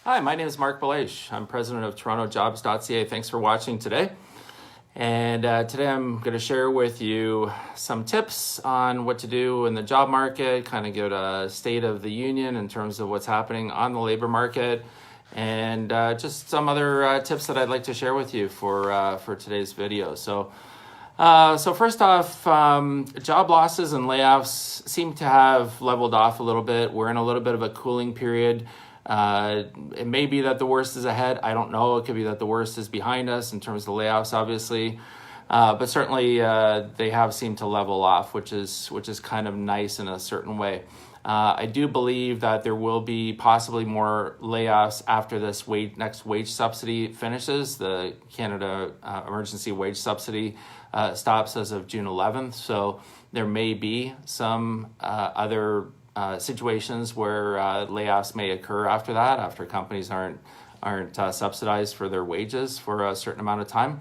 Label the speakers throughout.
Speaker 1: Hi, my name is Marc Belaiche. I'm president of TorontoJobs.ca. Thanks for watching today. And today I'm going to share with you some tips on what to do in the job market, kind of give a state of the union in terms of what's happening on the labor market, and just some other tips that I'd like to share with you for today's video. So first off, job losses and layoffs seem to have leveled off a little bit. We're in a little bit of a cooling period. It may be that the worst is ahead. I don't know. It could be that the worst is behind us in terms of the layoffs, obviously. But certainly they have seemed to level off, which is kind of nice in a certain way. I do believe that there will be possibly more layoffs after this next wage subsidy finishes. The Canada Emergency Wage Subsidy stops as of June 11th. So there may be some other situations where layoffs may occur after that, after companies aren't subsidized for their wages for a certain amount of time.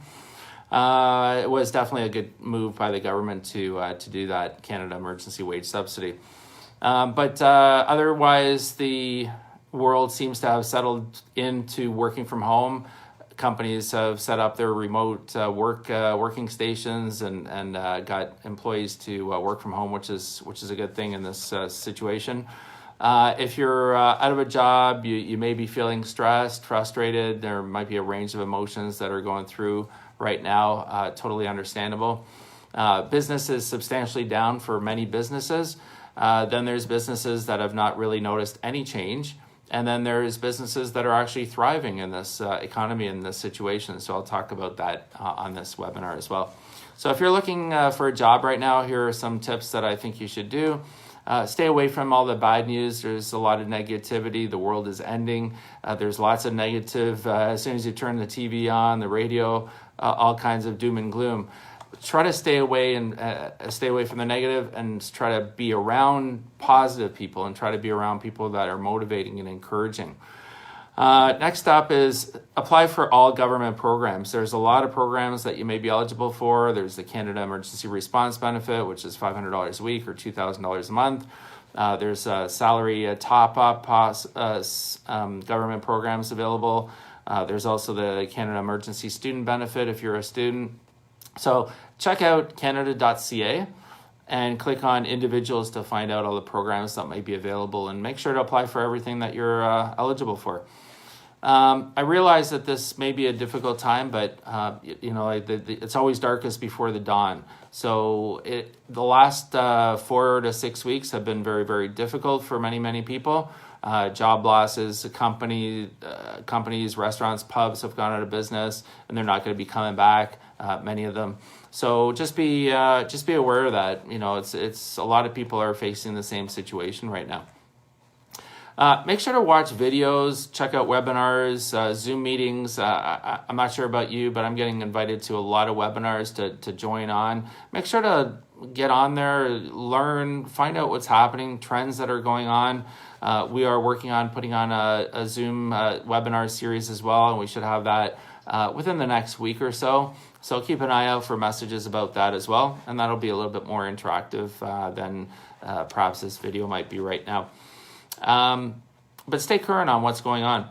Speaker 1: It was definitely a good move by the government to do that Canada Emergency Wage Subsidy. But otherwise, the world seems to have settled into working from home. Companies have set up their remote working stations and got employees to work from home, which is a good thing in this situation. If you're out of a job, you may be feeling stressed, frustrated. There might be a range of emotions that are going through right now. Totally understandable. Business is substantially down for many businesses. Then there's businesses that have not really noticed any change. And then there's businesses that are actually thriving in this economy, in this situation. So I'll talk about that on this webinar as well. So if you're looking for a job right now, here are some tips that I think you should do. Stay away from all the bad news. There's a lot of negativity. The world is ending. There's lots of negative. As soon as you turn the TV on, the radio, all kinds of doom and gloom. Try to stay away from the negative and try to be around positive people and try to be around people that are motivating and encouraging. Next up is apply for all government programs. There's a lot of programs that you may be eligible for. There's the Canada Emergency Response Benefit, which is $500 a week or $2,000 a month. There's salary top-up government programs available. There's also the Canada Emergency Student Benefit if you're a student. So check out Canada.ca and click on individuals to find out all the programs that might be available and make sure to apply for everything that you're eligible for. I realize that this may be a difficult time, but it's always darkest before the dawn. So the last 4 to 6 weeks have been very, very difficult for many, many people. Job losses, companies, restaurants, pubs have gone out of business, and they're not going to be coming back. Many of them. So just be aware of that. It's a lot of people are facing the same situation right now. Make sure to watch videos, check out webinars, Zoom meetings. I'm not sure about you, but I'm getting invited to a lot of webinars to join on. Make sure to get on there, learn, find out what's happening, trends that are going on. We are working on putting on a Zoom webinar series as well, and we should have that within the next week or so. So keep an eye out for messages about that as well, and that'll be a little bit more interactive than perhaps this video might be right now. But stay current on what's going on.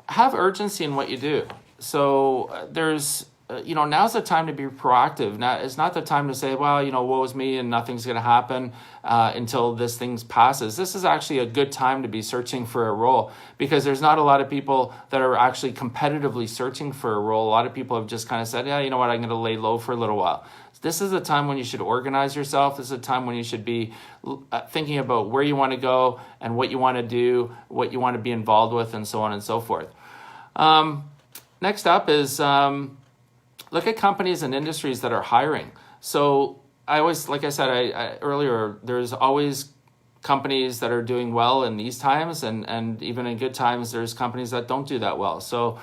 Speaker 1: Have urgency in what you do. So there's, now's the time to be proactive. Now, it's not the time to say, well, woe is me and nothing's going to happen until this thing passes. This is actually a good time to be searching for a role because there's not a lot of people that are actually competitively searching for a role. A lot of people have just kind of said, yeah, you know what, I'm going to lay low for a little while. This is a time when you should organize yourself. This is a time when you should be thinking about where you want to go and what you want to do, what you want to be involved with, and so on and so forth. Next up is look at companies and industries that are hiring. So I always, like I said earlier, there's always companies that are doing well in these times, and even in good times, there's companies that don't do that well. So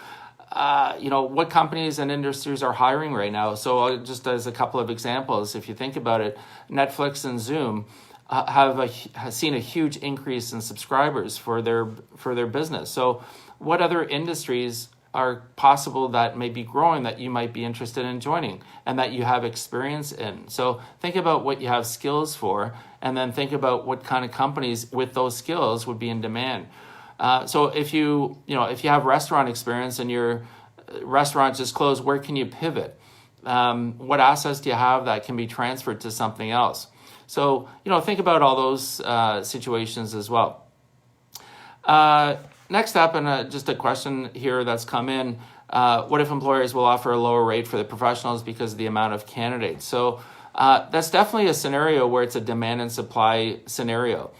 Speaker 1: what companies and industries are hiring right now. So just as a couple of examples, if you think about it, Netflix and Zoom have seen a huge increase in subscribers for their business. So what other industries are possible that may be growing that you might be interested in joining and that you have experience in? So think about what you have skills for, and then think about what kind of companies with those skills would be in demand. So if you have restaurant experience and your restaurant just closed, where can you pivot? What assets do you have that can be transferred to something else? So, think about all those situations as well. Next up, and just a question here that's come in, what if employers will offer a lower rate for the professionals because of the amount of candidates? So that's definitely a scenario where it's a demand and supply scenario.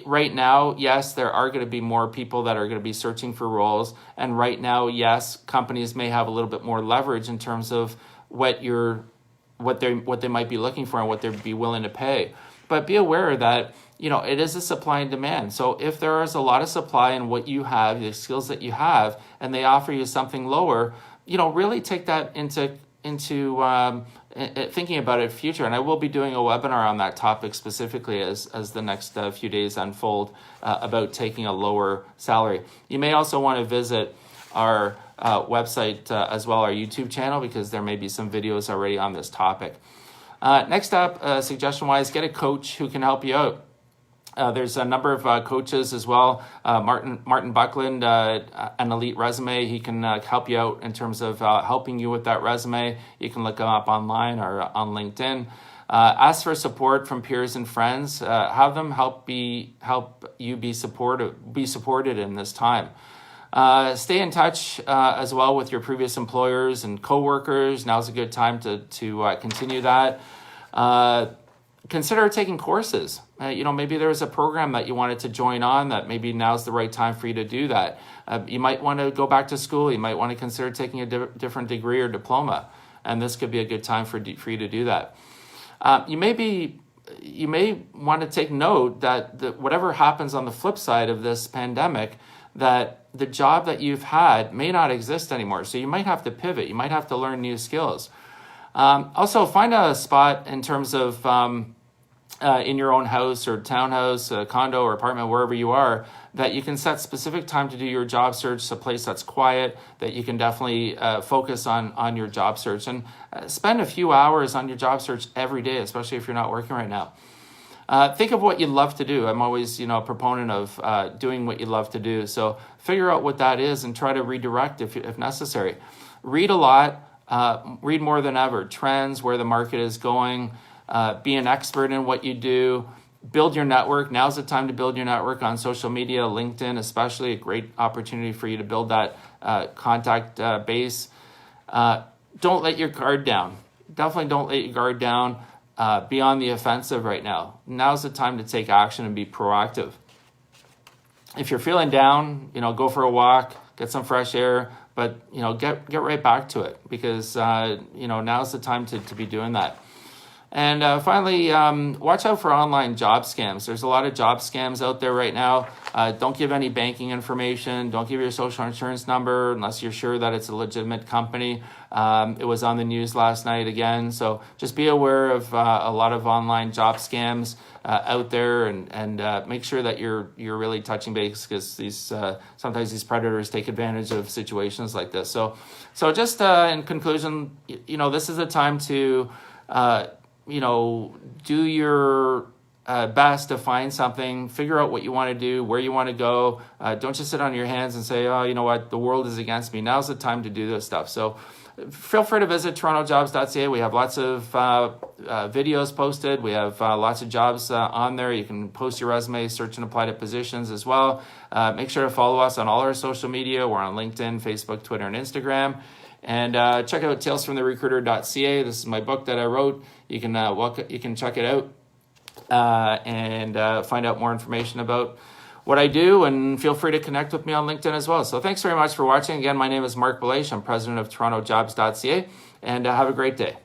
Speaker 1: Right now, yes, there are going to be more people that are going to be searching for roles. And right now, yes, companies may have a little bit more leverage in terms of what they might be looking for and what they'd be willing to pay. But be aware that, it is a supply and demand. So if there is a lot of supply in what you have, the skills that you have, and they offer you something lower, really take that into thinking about it future. And I will be doing a webinar on that topic specifically as the next few days unfold about taking a lower salary. You may also want to visit our website as well, our YouTube channel, because there may be some videos already on this topic. Next up, suggestion-wise, get a coach who can help you out. There's a number of coaches as well. Martin Buckland, an elite resume. He can help you out in terms of helping you with that resume. You can look him up online or on LinkedIn. Ask for support from peers and friends. Have them help you be supported in this time. Stay in touch as well with your previous employers and coworkers. Now's a good time to continue that. Consider taking courses. Maybe there's a program that you wanted to join on that maybe now's the right time for you to do that. You might want to go back to school. You might want to consider taking a different degree or diploma, and this could be a good time for you to do that. You may want to take note that whatever happens on the flip side of this pandemic, that the job that you've had may not exist anymore. So you might have to pivot. You might have to learn new skills. Also, find a spot in terms of in your own house or townhouse, condo or apartment, wherever you are, that you can set specific time to do your job search, a place that's quiet, that you can definitely focus on your job search. And spend a few hours on your job search every day, especially if you're not working right now. Think of what you love to do. I'm always, a proponent of doing what you love to do. So figure out what that is and try to redirect if necessary. Read a lot. Read more than ever. Trends, where the market is going. Be an expert in what you do. Build your network. Now's the time to build your network on social media, LinkedIn especially, a great opportunity for you to build that contact base. Don't let your guard down. Definitely don't let your guard down. Be on the offensive right now. Now's the time to take action and be proactive. If you're feeling down, go for a walk, get some fresh air, but get right back to it, because now's the time to be doing that. And finally, watch out for online job scams. There's a lot of job scams out there right now. Don't give any banking information. Don't give your social insurance number unless you're sure that it's a legitimate company. It was on the news last night again. So just be aware of a lot of online job scams out there, and make sure that you're really touching base, because sometimes these predators take advantage of situations like this. So just in conclusion, this is a time to do your best to find something, figure out what you want to do, where you want to go. Don't just sit on your hands and say, oh, you know what, the world is against me. Now's the time to do this stuff. So feel free to visit TorontoJobs.ca. We have lots of videos posted. We have lots of jobs on there. You can post your resume, search and apply to positions as well. Make sure to follow us on all our social media. We're on LinkedIn, Facebook, Twitter, and Instagram. And check out talesfromtherecruiter.ca. This is my book that I wrote. You can check it out and find out more information about what I do, and feel free to connect with me on LinkedIn as well. So thanks very much for watching. Again, my name is Marc Belaiche. I'm president of TorontoJobs.ca, and have a great day.